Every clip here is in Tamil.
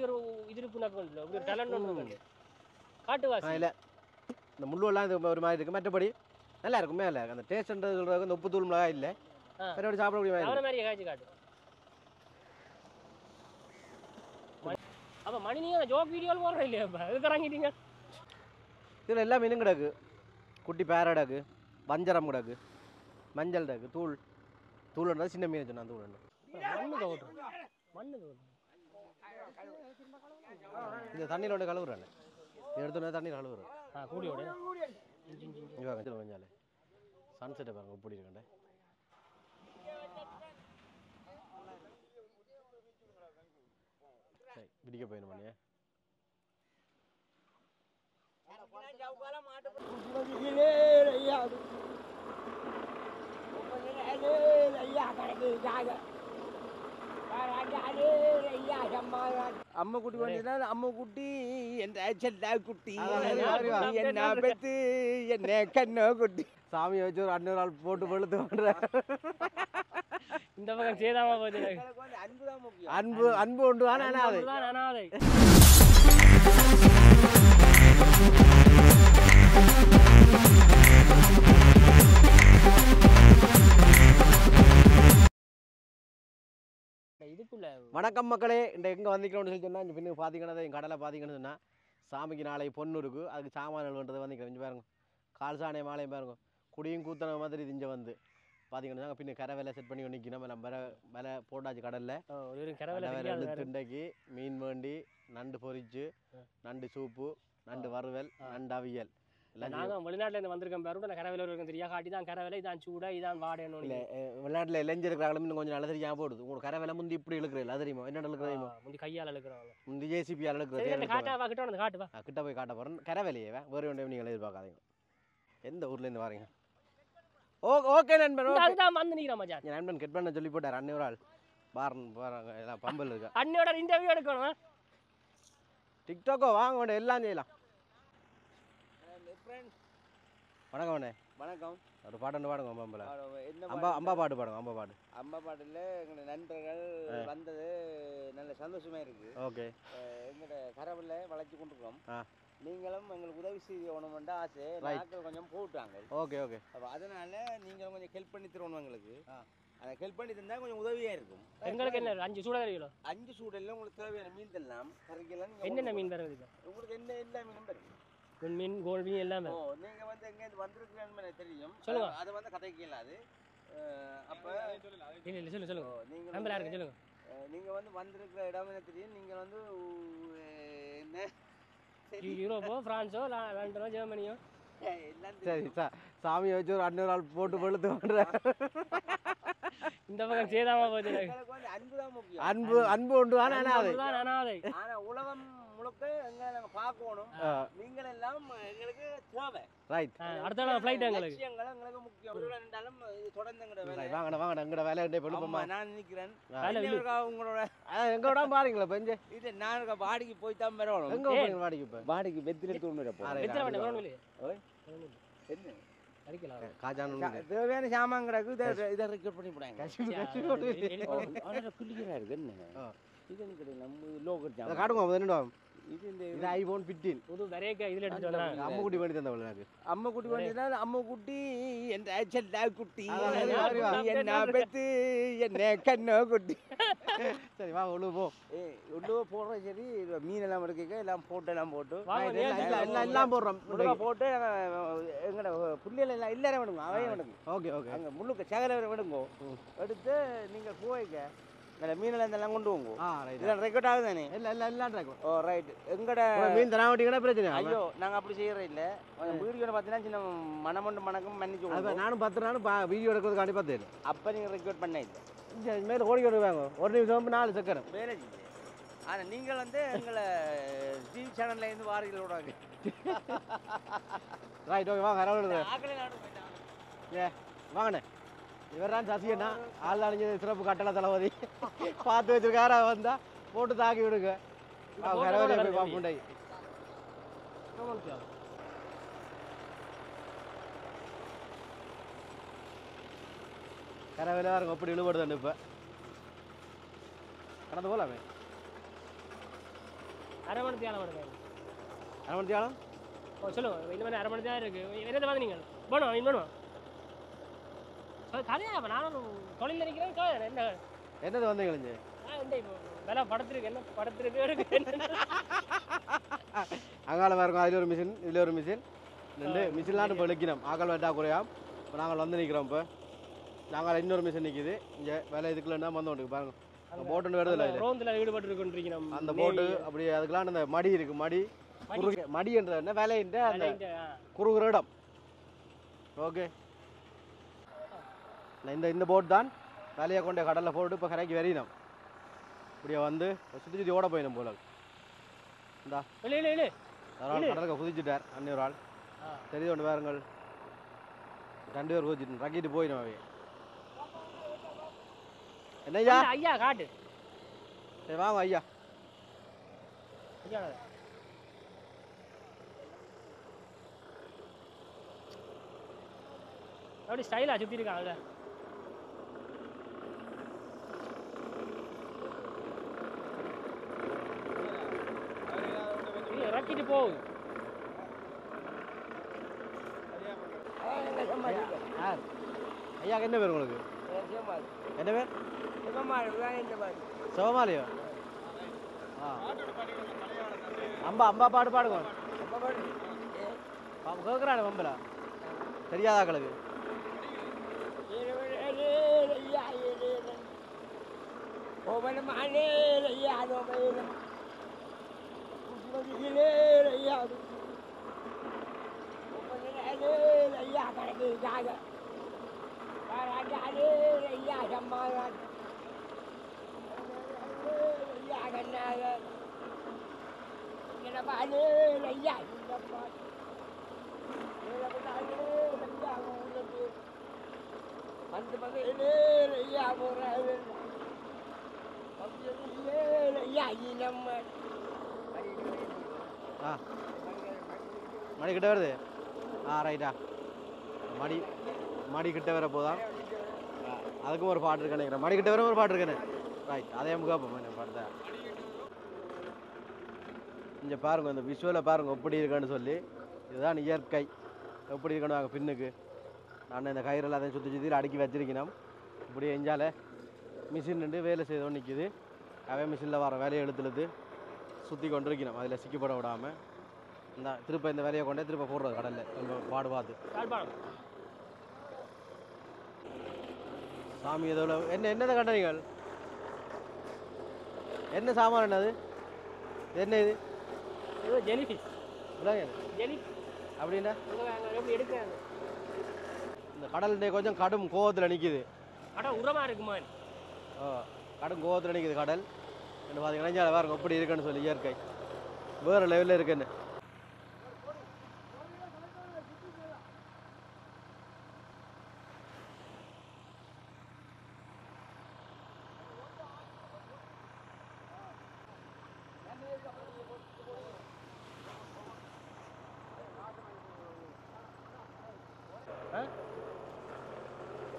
ஒரு இது இருக்குனாக்க இல்ல ஒரு டேலண்ட் ஒன்று காட்டுவாசி இல்ல இந்த முள்ளுவெல்லாம் இது ஒரு மாதிரி இருக்கு மற்றபடி நல்லா இருக்கும் மேல அந்த டேஸ்ட்ன்றது சொல்றது இந்த உப்பு தூள் மிளகாய் இல்ல மற்றபடி சாப்பிடக்கூடிய மாதிரி அவன மாதிரி காய்ச்சி காட்டு அப்ப மணி நீங்க ஜோக் வீடியோல போறீங்க இல்லையா எதுக்கு இறங்கிட்டீங்க இதுல எல்லா மீனும் கிடக்கு குட்டி பேரடாக்கு வஞ்சரம் கிடக்கு மஞ்சள் கிடக்கு தூள்ன்றது சின்ன மீன் சொன்னா தூள் மண்ணு கவுட்ரு மண்ணு கவுட்ரு இந்த தண்ணியில் ஒன்று கழுவுறேன் எடுத்து தண்ணியில் கழுவுறேன் கூடியோட கொஞ்சாலே சன்செட்டை பாருங்க இப்படி இருக்கேன் சரி பிடிக்க போயிடும் பண்ணியே அம்மா குட்டி வந்ததுனால அம்மா குட்டி என்ற செல்லா குட்டி என்ன பெத்து என்ன கண்ணோ குட்டி சாமியை வச்சு ஒரு 500 நாள் போட்டு பழுத்து பண்ற இந்த பக்கம் சேதாமா போச்சு அன்புதான் முக்கியம் அன்பு உண்டு அனாதை அனாதை இதுக்குள்ள வணக்கம் மக்களே இந்த எங்கே வந்திக்கணும்னு சொல்லி சொன்னால் இங்கே பின்னுக்கு பார்த்தீங்கன்னா எங்கள் கடலை பார்த்தீங்கன்னு சொன்னால் சாமிக்கு நாளை பொண்ணு இருக்குது அதுக்கு சாமான்கள் பண்ணுறது வந்துக்கிறேன் இங்கே பாருங்க கால் சாணை மாலையும் பாருங்க குடியும் கூத்தன மாதிரி இது இங்கே வந்து பார்த்தீங்கன்னா பின்ன கரை வேலை செட் பண்ணி நிற்கணும் நம்ம வேலை போட்டாச்சு கடலில் கரை துண்டைக்கு மீன் வேண்டி நண்டு பொரிச்சு நண்டு சூப்பு நண்டு வறுவல் நண்டு அவியல் நாங்கள் வெளிநாட்டிலேருந்து வந்திருக்கோம் பாரு நான் கரவேல இருக்கும் தெரியா காட்டி தான் கரவேலை இதான் சூடா இதான் வாடணும் இல்லை வெளிநாட்டில் இளைஞருக்கிறாங்களும் இன்னும் கொஞ்சம் நல்ல தெரியாமல் போடுது உங்களுக்கு கரவேலை முந்தி இப்படி இழுக்கிறீங்க அது தெரியுமா என்ன இழுக்கிறீங்க முந்தி கையால் இழுக்கிறாங்க முந்தி ஜேசிபியால் இழுக்கிறது காட்டா கிட்ட வந்து காட்டுவா கிட்ட போய் காட்ட போகிறேன் கரவேலையே வேறு ஒன்றையும் நீங்கள் எதிர்பார்க்காதீங்க எந்த ஊர்லேருந்து வரீங்க ஓகே நண்பன் அதுதான் வந்து நிற்கிறேன் மச்சான் என் நண்பன் கெட் பண்ண சொல்லி போட்டார் அன்னை ஒரு ஆள் பாருங்க எல்லாம் பம்பல் இருக்கா அன்னையோட இன்டர்வியூ எடுக்கணும் டிக்டாக்கோ வாங்க வேண்டாம் எல்லாம் செய்யலாம் வணக்கம் அண்ணே வணக்கம் ஒரு பாட்டு பாடுங்க பம்பல என்ன அம்பா பாட்டு பாடுங்க அம்பா பாட்டு அம்மா பாட்டில் எங்களோட நண்பர்கள் வந்தது நல்ல சந்தோஷமா இருக்கு ஓகே எங்களோட கரவில் வளைச்சு கொண்டிருக்கோம் நீங்களும் எங்களுக்கு உதவி செய்யணும்னு ஆசை நாட்கள் கொஞ்சம் போட்டாங்க ஓகே ஓகே அப்போ அதனால நீங்களும் கொஞ்சம் ஹெல்ப் பண்ணி தரணும் எங்களுக்கு அதை ஹெல்ப் பண்ணி தந்தால் கொஞ்சம் உதவியாக இருக்கும் எங்களுக்கு என்ன 5 சூடா தெரியும் 5 சூடல்ல உங்களுக்கு தேவையான மீன் தரலாம் கறிக்கலாம் என்னென்ன மீன் வருது உங்களுக்கு என்ன எல்லா மீனும் வரும் மீன் கோல் மீன் எல்லாமே நீங்கள் வந்து எங்கேருந்து வந்திருக்கீங்கன்னு எனக்கு தெரியும் சொல்லுங்க அதை வந்து கதைக்க இயலாது அப்போ இல்லை சொல்லுங்க நீங்கள் நம்பர் இருக்கு சொல்லுங்க நீங்கள் வந்து வந்திருக்கிற இடம் எனக்கு தெரியும் நீங்கள் வந்து என்ன யூரோப்போ ஃப்ரான்ஸோ லண்டனோ ஜெர்மனியோ சரி சாமியை வச்சு ஒரு 500 நாள் போட்டு பழுத்து பண்ற இந்த பக்கம் சேதாமா போச்சு அன்புதான் முக்கியம் அன்பு உண்டு அனாதை ஆனா உலகம் முழுக்க எங்களை நாங்கள் பார்க்கணும் நீங்கள் எல்லாம் எங்களுக்கு தேவை ரைட் அடுத்த ஃப்ளைட் எங்களுக்கு எங்களுக்கு முக்கியம் இருந்தாலும் தொடர்ந்து எங்களோட வேலை வாங்க எங்கட வேலை பண்ணுப்போமா நான் நினைக்கிறேன் உங்களோட எங்கோட பாருங்களா பெஞ்சு இது நான் வாடிக்கு போய் தான் வரணும் எங்க போறீங்க வாடிக்கு இப்ப வாடிக்கு வெத்தில தேவையான சாமான் கிடக்கு இதை ரெக்கார்ட் பண்ணி போடாங்க காட்டுங்க இது ஐபோன் 15 புது வெரேக்க இதுல எடுத்து வந்தாங்க அம்மா குட்டி பண்ணி தந்தவள எனக்கு அம்மா குட்டி பண்ணதுனால அம்மா குட்டி என்ற செல்லா குட்டி என்ன பெத்து என்ன கண்ணோ குட்டி சரி வா உள்ள போ உள்ள போடுறோம் சரி மீன் எல்லாம் எடுக்க எல்லாம் போட்டு எல்லாம் போடுறோம் போட்டு எங்கட புள்ளியில எல்லாம் இல்லற வேணுங்க அவையே வேணுங்க ஓகே அங்க முள்ளுக்கு சகல வேணுங்க எடுத்து நீங்க போய்க்க மீனெல்லாம் இதெல்லாம் கொண்டு போங்க இதெல்லாம் ரெக்கார்ட் ஆகுதானே எல்லாம் ரெக்கார்ட் ஓ ரைட் எங்கட மீன் தராவட்டிங்கனா பிரச்சனை ஐயோ நாங்க அப்படி செய்யறோம் இல்ல வீடியோல பார்த்தீங்கன்னா சின்ன மனமொண்டு மன்னிச்சு நானும் 10 நாள் வீடியோ எடுக்கிறதுக்காண்டி பார்த்தேன் அப்ப நீங்க ரெக்கார்ட் பண்ண இல்லை மேல ஓடி வாங்க ஒரு நிமிஷம் 4 செகண்ட் வேலை ஆனா நீங்கள் வந்து எங்களை டிவி சேனல்ல இருந்து வாரிகளோட ரைட் ஓகே வாங்க அரவணை ஏ வாங்கண்ணே இவர் தான் சசியண்ணா ஆள் அழிஞ்சது சிறப்பு கட்டளை தளபதி பார்த்து வச்சிருக்காரா வந்தா போட்டு தாக்கி விடுங்க போய் பாப்புண்டை கரவேல பாருங்க எப்படி இழுபடுது இப்போ கடந்து போகலாமே அரை மணி தேவை அரை மணி தியாலம் ஓ சொல்லுங்க இந்த மாதிரி அரை மணி தேவை இருக்கு என்னத்தை வந்து நீங்கள் வேணும் மீன் வேணும் கதையா இப்போ நானும் தொழில் நினைக்கிறேன் என்ன என்னது வந்தீங்க இந்த இப்போ வேலை படத்திருக்கு என்ன படத்திருக்கு அங்கால பாருங்க அதில் ஒரு மிஷின் இதில் ஒரு மிஷின் ரெண்டு மிஷின்லாம் இப்போ நிற்கணும் ஆக்கள் வெட்டா குறையாம் இப்போ நாங்கள் வந்து நிற்கிறோம் இப்போ நாங்கள் இன்னொரு மிஷின் நிற்கிது இங்கே வேலை இதுக்குள்ளே வந்து கொண்டு பாருங்க அந்த போட்டு வருது இல்லை ரோந்தில் ஈடுபட்டு இருக்கோம் அந்த போட்டு அப்படி அதுக்கெல்லாம் அந்த மடி இருக்குது மடி என்ற என்ன வேலைன்ற அந்த குறுகுற இடம் ஓகே இந்த போட் தான் வேலையை கொண்டே கடலில் போட்டு இப்போ கரைக்கு வரையினோம் இப்படியே வந்து சுற்றி சுற்றி ஓட போயிடும் போல இந்தா கடலுக்கு குதிச்சுட்டார் அன்னொரு ஆள் தெரிஞ்சு கொண்டு பாருங்கள் 2 பேர் குதிச்சுட்டு ரக்கிட்டு போயிடும் அவைய என்னய்யா ஐயா காட்டு சரி வாங்க ஐயா அப்படி ஸ்டைலாக சுற்றி இருக்காங்கல்ல இறக்கிட்டு போகுது ஐயாக்கு என்ன பேர் உங்களுக்கு என்ன பேர் சிவமாலியோ அம்பா பாடு பாடுங்க கேட்குறானே வம்பல தெரியாதாக்களுக்கு மடி கிட்ட வருது ரைட்டா மடி கிட்ட வர போதான் அதுக்கும் ஒரு பாட்டு இருக்கு நினைக்கிறேன் மடி கிட்ட வர ஒரு பாட்டு இருக்குன்னு ரைட் அதே முகாப்போம் என்ன பாட்டு இங்கே பாருங்க இந்த விஷுவலில் பாருங்க எப்படி இருக்குன்னு சொல்லி இதுதான் இயற்கை எப்படி இருக்கணும் நாங்கள் பின்னுக்கு நான் இந்த கயிறில் அதை சுற்றி அடுக்கி வச்சிருக்கணும் இப்படி எஞ்சால மிஷின் நின்று வேலை செய்தோன்னு நிற்கிது அவே மிஷினில் வர வேலையை எழுத்துழுது சுற்றி கொண்டு இருக்கணும் அதில் சிக்கப்பட விடாமல் திருப்ப இந்த வேலையை கொண்டே திருப்ப போடுறது கடலில் நம்ம பாடு பார்த்து சாமி எதோ என்னதை கண்ட நீங்கள் என்ன சாமான் என்னது என்ன இது அப்படின்னா இந்த கடல் கொஞ்சம் கடும் கோவத்தில் நிற்கிது உரமா இருக்குமா கடும் கோவத்தில் நிற்கிது கடல் என்ன பார்த்தீங்கன்னா பாருங்க எப்படி இருக்குன்னு சொல்லி இயற்கை வேறு லெவலில் இருக்குன்னு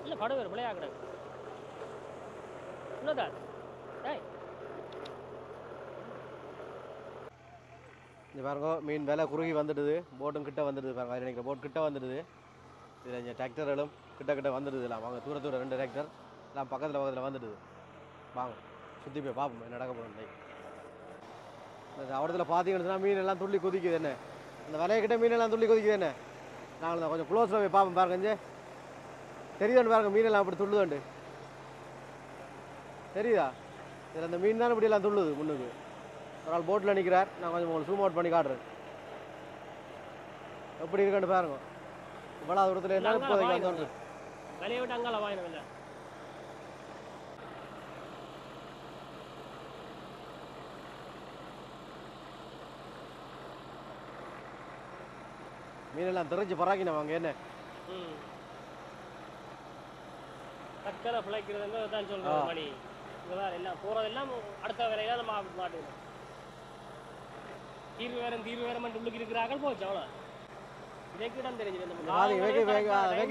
இல்லை படம் வேறு பிள்ளையா கிடக்கு இன்னதான் இங்கே பாருங்க மீன் விலை குறுகி வந்துடுது போட்டும் கிட்ட வந்துடுது பாருங்க அது நினைக்கிற போட் கிட்ட வந்துடுது இதில் இங்கே டிராக்டர்களும் கிட்ட வந்துடுது எல்லாம் வாங்க தூர 2 டிராக்டர் எல்லாம் பக்கத்தில் வந்துடுது வாங்க சுற்றி போய் பார்ப்போம் என்ன நடக்க போகிறோம் இந்த அவடத்தில் பார்த்தீங்கன்னா மீன் எல்லாம் துள்ளி குதிக்குது என்ன அந்த விலையக்கிட்ட மீன் எல்லாம் துள்ளி குதிக்குது என்ன நாங்கள் கொஞ்சம் க்ளோஸில் போய் பார்ப்போம் பாருங்க தெரியுதான்னு பாருங்க மீனெல்லாம் அப்படி துள்ளுதாண்டு தெரியுதா இதில் அந்த மீன் தான் இப்படியெல்லாம் துள்ளுது முன்னுக்கு ஒரு ஆள் போட்டில் நிற்கிறார் நான் கொஞ்சம் உங்களுக்கு ஜூம் அவுட் பண்ணி காட்டுறேன் எப்படி இருக்கான்னு பாருங்க இவ்வளோ தூரத்தில் என்ன இப்போதைக்கு வந்து விலையை விட்டு அங்கால வாங்கினோம் இல்லை மீனெல்லாம் தெரிஞ்சு பராக்கினோம் அங்கே என்ன சக்கரை பிழைக்கிறது தான் சொல்கிறோம் மணி இங்கே வேறு எல்லாம் போகிறதெல்லாம் அடுத்த வேலையெல்லாம் நம்ம மாட்டுக்கணும் தீர்வு வேறு மட்டும் உள்ளுக்கு இருக்கிறார்கள் போச்சு அவ்வளோ இதைக்கிடம் தெரிஞ்சு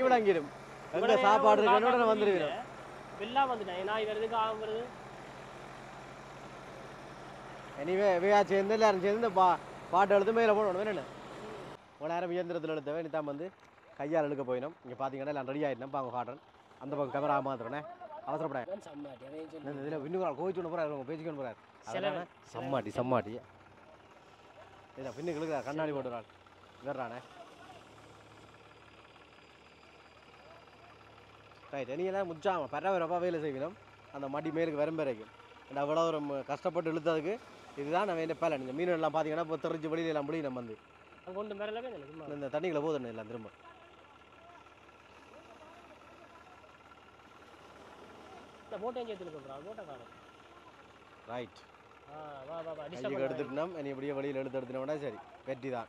விளங்கிடும் எங்கே சாப்பாடு இருக்கணும் வந்துருக்கிறோம் வெள்ளம் வந்துட்டேன் நாய் வருது காகம் வருது எனிவே இவையா சேர்ந்து எல்லாரும் சேர்ந்து இந்த பாட்டு எழுத்து மேலே போடணும் என்னென்ன ஒரு நேரம் இயந்திரத்தில் எழுத்தவே நீ தான் வந்து கையால் எழுக்க போயிடும் இங்கே பார்த்தீங்கன்னா எல்லாம் ரெடி ஆகிட்டோம் பாங்க காட்டுறேன் அந்த பக்கம் கேமரா மாத்திரனே அவசரப்படாது இதில் இன்னும் கோவிச்சு போகிறாரு பேசிக்கொண்டு போகிறார் அதனால சம்மாட்டி இதை பின்னுக்கு இழுக்கிறார் கண்ணாடி போட்டுறாள் வேறானே ரைட் நீங்களாம் முச்சாமல் பரவாயில்ல வேலை செய்யணும் அந்த மடி மேலுக்கு வரம்பரைக்கும் அந்த அவ்வளோ ஒரு கஷ்டப்பட்டு இழுத்ததுக்கு இதுதான் நான் வேண்டிய பேலை நீங்கள் மீன் எல்லாம் பார்த்தீங்கன்னா இப்போ தெரிஞ்சு வெளியில எல்லாம் முடியும் நம்ம வந்து இந்த தண்ணிகளை போதும் எல்லாம் திரும்ப ரைட் எடுத்துட்டோம் இனி எப்படியே வழியில் எடுத்துட்டோம்னா சரி வெற்றி தான்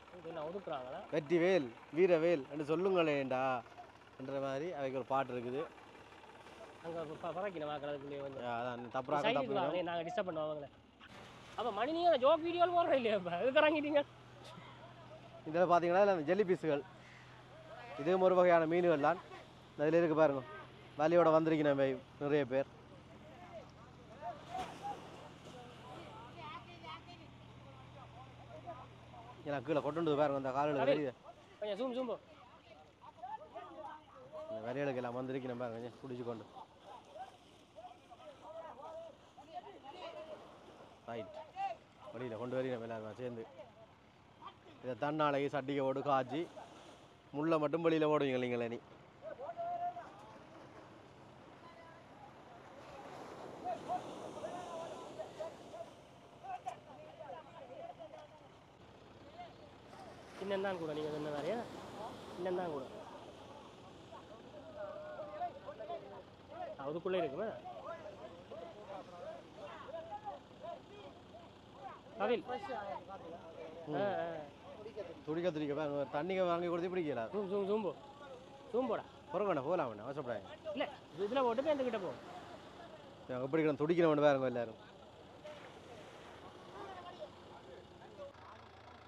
வெற்றி வேல் வீரவேல் என்று சொல்லுங்களேண்டா என்ற மாதிரி அவைக்கு ஒரு பாட்டு இருக்குது இதில் பார்த்தீங்கன்னா அந்த ஜெல்லி பீஸுகள் இதுவும் ஒரு வகையான மீன்கள் தான் அதில் இருக்கு பாருங்க வலியோட வந்திருக்கணும் நிறைய பேர் ஏன்னா கீழே கொண்டு பாருங்க அந்த காலில் வெளியே இந்த வரையலுக்கு எல்லாம் வந்திருக்கணும் பாருங்க பிடிச்சி கொண்டு ரைட் வழியில் கொண்டு வரணும் எல்லாரும் சேர்ந்து இதை தன்னாலைக்கு சட்டிக்கை ஓடு காய்ச்சி முள்ளை மட்டும் வெளியில் ஓடுவீங்க இல்லைங்களே நீ இன்னும் கூட நீங்கள் சொன்ன மாதிரியா இன்னும் கூட அதுக்குள்ளே இருக்குமா கவில் துடிக்க தண்ணிங்க வாங்கி கொடுத்து பிடிக்கல சூம்போடா புறங்கண்ணா போகலாம் வேணா அவசப்படாது இல்லை இதில் போட்டு பேந்துக்கிட்ட போ எப்படி துடிக்கணும் பாருங்க எல்லாரும்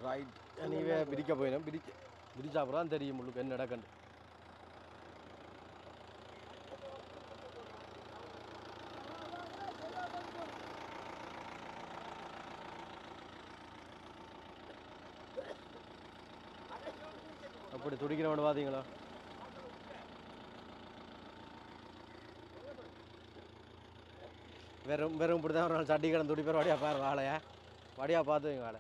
ரைட் நீவே பிரிக்க போயிடும் பிரிச்சா அப்புறம் தான் தெரியும் உங்களுக்கு என்ன நடக்கண்டு அப்படி துடிக்கிறவன் பார்த்தீங்களா வெறும் இப்படி தான் ஒரு நாள் சட்டி கிடந்து துடிப்பேர் வடியா பாரு வாழையா வடியா பார்த்து வைங்க வாழை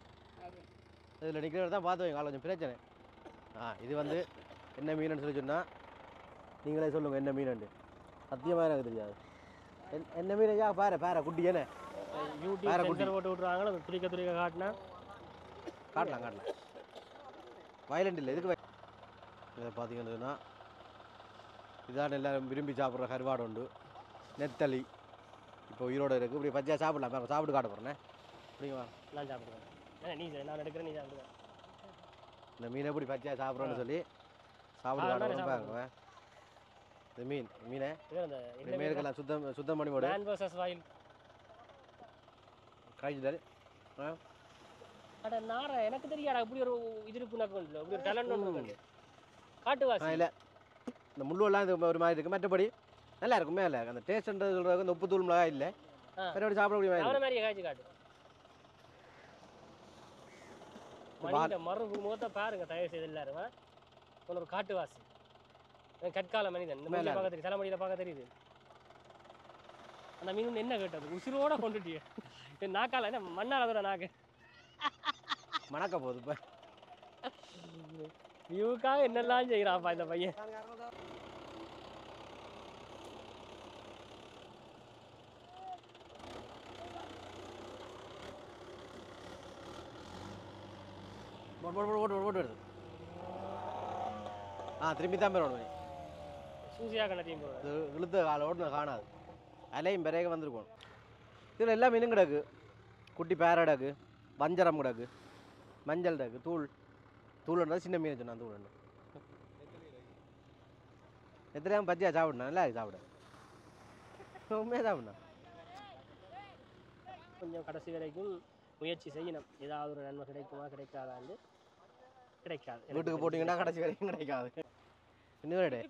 இதில் நிற்கிறத தான் பார்த்து வைங்க கொஞ்சம் பிரச்சனை இது வந்து என்ன மீனுன்னு சொல்லி சொன்னால் நீங்களே சொல்லுங்கள் என்ன மீனுண்டு சத்தியமாக எனக்கு தெரியாது என்ன மீன் ஐயா பாரு குட்டி என்ன யூடியூப் சென்சர் போட்டு விட்ருவாங்களா துடிக்க காட்டலாம் வயலண்ட் இல்லை இதுக்கு இதை பார்த்தீங்கன்னா இதான் எல்லோரும் விரும்பி சாப்பிட்ற கருவாடு உண்டு நெத்தலி இப்போ உயிரோடு இருக்குது இப்படி பச்சையாக சாப்பிடலாம் சாப்பிட்டு காட்ட போகிறேண்ணே அப்படிங்களா நான் சாப்பிடுவேன் நான் எடுக்கிறேன் நீ சாப்பிடுவேன் இந்த மீனை எப்படி பச்சையாக சாப்பிட்றோன்னு சொல்லி சாப்பிட்டு காட்டுறோம் பாருங்க இந்த மீனை மீனுக்கெல்லாம் சுத்தம் பண்ணி போடு காய்ச்சி அட நார எனக்கு தெரியாடா இப்படி ஒரு இது இருக்குன்னு இப்படி ஒரு டேலண்ட் ஒன்று காட்டுவாசி இல்லை இந்த முள்ளுவெல்லாம் இது ஒரு மாதிரி இருக்குது மற்றபடி நல்லா இருக்கும் மேலே அந்த டேஸ்ட்ன்றது சொல்கிறதுக்கு இந்த உப்பு தூள் மிளகாய் இல்லை மற்றபடி சாப்பிடக்கூடிய மாதிரி காய்ச்சி காட்டு மறு முகத்தை பாருங்க தயவு செய்து எல்லாரும் ஒரு காட்டுவாசி கற்கால மனிதன் இந்த மாதிரி பார்க்க தெரியுது தலைமொழியில் பார்க்க தெரியுது அந்த மீன் என்ன கேட்டது உசிரோட கொண்டுட்டிய நாக்கால என்ன மண்ணால் அதோட நாக்கு மணக்க போகுது இப்போ வியூக்காக என்னெல்லாம் செய்கிறான்ப்பா இந்த பையன் ஓட்டு திரும்பி தான் பேர் ஓடுவேன் சூசியாக கணத்தையும் போடுறது இழுத்து காலை ஓட்டுன காணாது அலையும் பிறகு வந்துருக்கணும் இதில் எல்லா மீனும் கிடக்கு குட்டி பேரை கிடக்கு வஞ்சரம் கிடக்கு மஞ்சள் கிடக்கு தூள்ன்றா சின்ன மீன் சொன்னான் தூள் எத்தனையாம் பச்சையாக சாப்பிடணும் நல்லா சாப்பிட உண்மையாக சாப்பிடணும் கொஞ்சம் கடைசி வரைக்கும் முயற்சி செய்யணும் ஏதாவது ஒரு நன்மை கிடைக்குமா கிடைக்காதான்னு கிடைக்காது வீட்டுக்கு போட்டிங்கன்னா கடைசி வரைக்கும் கிடைக்காது பின்னுக்கு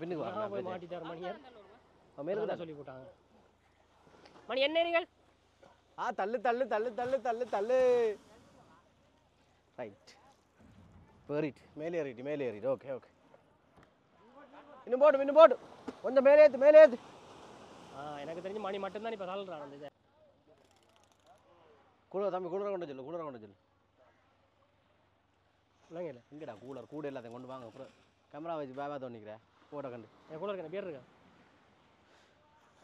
பின்னுக்கு போய் மாட்டிட்டார் மணியார் மேற்கு சொல்லி போட்டாங்க மணி என்ன தள்ளு தள்ளு தள்ளு தள்ளு தள்ளு தள்ளு. ரைட். ஏறிட்டு மேலே ஏறிட்டு. ஓகே. இன்னும் போடு. கொஞ்சம் மேலே ஏத்து. எனக்கு தெரிஞ்சு மணி மட்டும்தான் இப்போ சால்றான் அந்த இதை. தம்பி கூலரை கொண்டு சொல்லு. இல்லைங்க இங்கடா கூட எல்லாத்தையும் கொண்டு வாங்க. அப்புறம் கேமரா வச்சு பேபா தோணிக்கிறேன் போட்டோ கண்டு. என் கூலருக்கு என்ன பேர் இருக்கா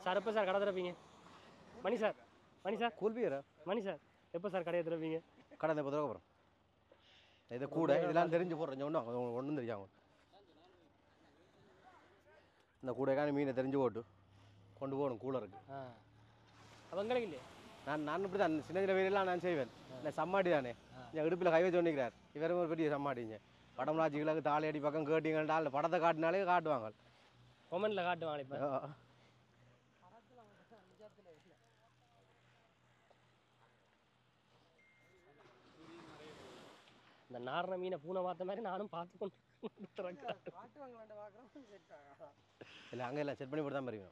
சார்? எப்போ சார் கடை திறப்பீங்க? மணி சார் கூல் பியரா? மணி சார் எப்போ சார் கடையை திறப்பீங்க? கடை எப்போ திறக்க போகிறோம்? இது கூட இதெல்லாம் தெரிஞ்சு போடுறேன். ஒன்றும் தெரியாமல் இந்த கூடைக்கான மீனை தெரிஞ்சு போட்டு கொண்டு போகணும் கூலருக்கு. அவங்களுக்கு இல்லையே. நான் இப்படி தான் சின்ன வேலையெல்லாம் நான் செய்வேன். இல்லை சம்மாடி தானே என் இடுப்பில் கை வச்சு கொண்டிருக்கிறார். இவரும் ஒரு பெரிய சம்மாடிங்க. படம் ராஜிகளுக்கு தாலி அடி பக்கம் கேட்டிங்கன்றால் படத்தை காட்டினாலே காட்டுவாங்க. கொமெண்ட்டில் காட்டுவாங்க. இப்போ இந்த நாரண மீனை பூனை பார்த்த மாதிரி நானும் பார்த்து கொண்டு இல்லை அங்கே எல்லாம் செட் பண்ணி போட்டு தான் பாருங்க.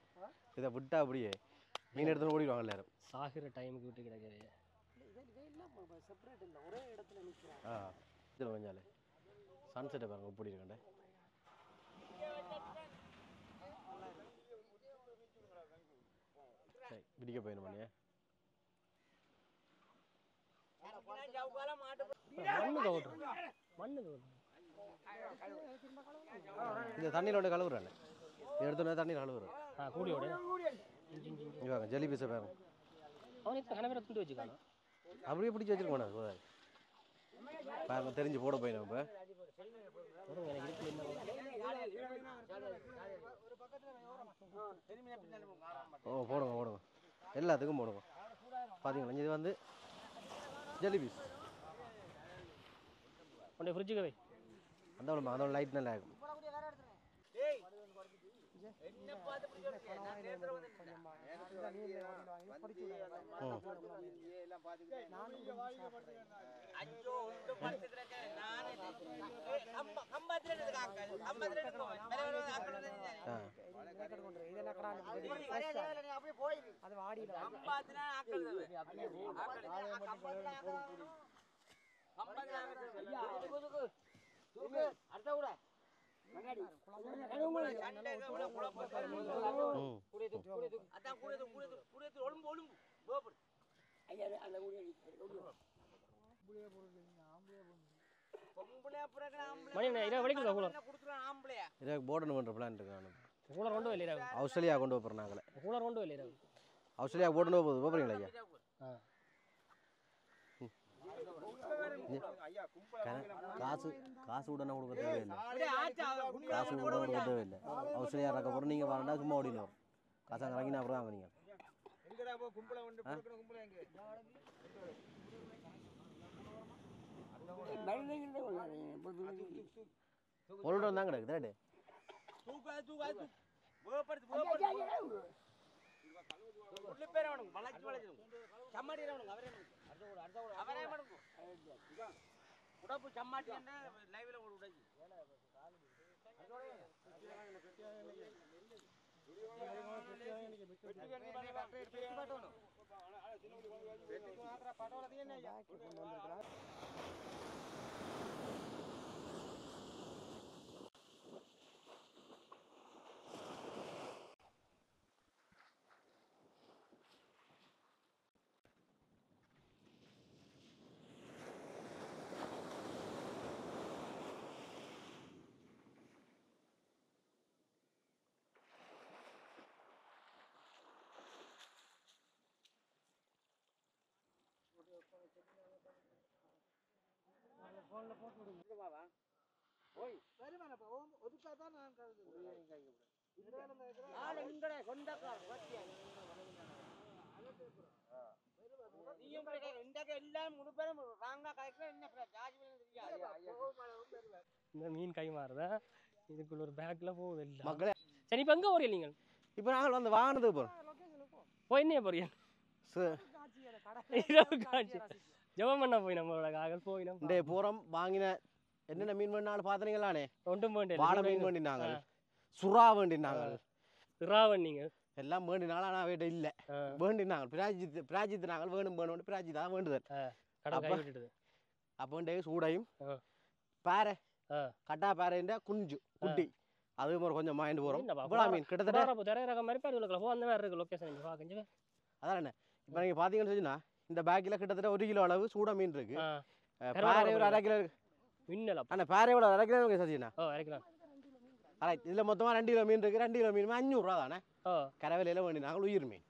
இதை விட்டா அப்படியே மீன் எடுத்து ஓடிடுவாங்க எல்லாரும். சாகிற டைமுக்கு விட்டு கிடக்குது. இதில் கொஞ்சாலே சன்செட்டை பாருங்க எப்படி இருக்கண்டே. சரி பிடிக்க போயிடும் பண்ணியே. மண்ணு இந்த தண்ணியில் ஒன்று கழுவுறானே எடுத்தோன்னே தண்ணீர் கழுவுறேன். கூடியோட இவாங்க ஜெலி பீஸை பாருங்க. அவன் இப்போ கனவேரை துண்டு வச்சுக்கானோ அப்படியே பிடிச்சி வச்சிருக்கோண்ணா பாருங்க தெரிஞ்சு போட போயிடும். இப்போ போடுங்க எல்லாத்துக்கும் போடுங்க. பார்த்தீங்களா இது வந்து ஜெலி பீஸ் உடைய ஃப்ரிட்ஜுக்கு வை. அந்த லைட் நல்லா இருக்கும். ஆஸ்திரேலியா கொண்டு போகிறோம். நாங்களே ஆஸ்திரேலியா போட்டு போகிறீங்களா ஐயா? காசு உடனே கொடுக்க தேவையில்லை. ஆஸ்திரேலியா இருக்க போகிறோம். நீங்கள் வரண்டா சும்மா ஓடினோம் காசு அங்கே இறங்கினா அப்புறம் வாங்க. நீங்கள் பொருள் வந்தாங்க கிடக்கு தேடு. இந்த மீன் கை மாறுதா இதுக்குள்ள ஒரு பேக்ல போகுது இல்ல மக்களே. சரி இப்போ எங்க போறீங்க நீங்கள்? இப்போ நாங்கள் வந்து வாங்கினதுக்கு போகிறோம். போய் என்ன போறீங்க? ஜெபம் பண்ண போய் நம்மளோட காகல் போய் நம்ம போகிறோம். வாங்கின என்னென்ன மீன் வேணாலும் பார்த்தீங்களானே. ஒன்றும் போண்டே வாழை மீன் வேண்டினாங்க, சுறா வேண்டினாங்க, இறாவன் நீங்கள் எல்லாம் வேண்டினாலும் ஆனால் வீட்டை இல்லை வேண்டினாங்க பிராஜித்து நாங்கள் வேணும் பிராஜித் தான் வேண்டுதல் கடல் கை விட்டுடுது அப்போ சூடையும் பாறை கட்டா பாறைன்ற குஞ்சு குட்டி அது ஒரு கொஞ்சம் மாயிண்டு போகிறோம் இவ்வளோ மீன் கிட்டத்தட்ட நிறைய ரகம் மாதிரி பேர் அந்த மாதிரி இருக்கு லொக்கேஷன் இங்கே பார்க்க அதான் என்ன இப்போ நீங்கள் பார்த்தீங்கன்னு சொன்னா இந்த பேக்கில் கிட்டத்தட்ட 1 கிலோ அளவு சூட மீன் இருக்கு பாறை ஒரு 1/2 கிலோ மின்னல அண்ணா பாறை எவ்வளோ 1/2 கிலோ சசிண்ணா இறக்கலாம் ரைட் இதில் மொத்தமாக 2 கிலோ மீன் இருக்கு 2 கிலோ மீன் 500 ரூபா தானே கரவையில வேண்டி நாங்கள் உயிர் மீன்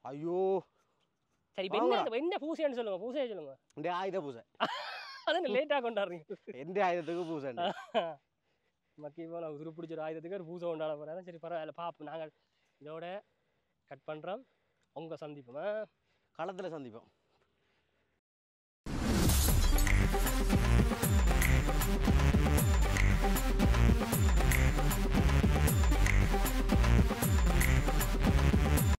ஐயோ சரி என்ன பூசைன்னு சொல்லுங்க பூசையை சொல்லுங்க இந்த ஆயுத பூசை அதான் லேட்டாக கொண்டாடுறீங்க எந்த ஆயுதத்துக்கு பூசை மக்கி போல உரு பிடிச்ச ஆயுதத்துக்கு ஒரு பூசை கொண்டாட போறாங்க சரி பரவாயில்ல பாப்போம் நாங்கள் இதோட கட் பண்ணுறோம் உங்க சந்திப்போம் களத்தில் சந்திப்போம் We'll be right back.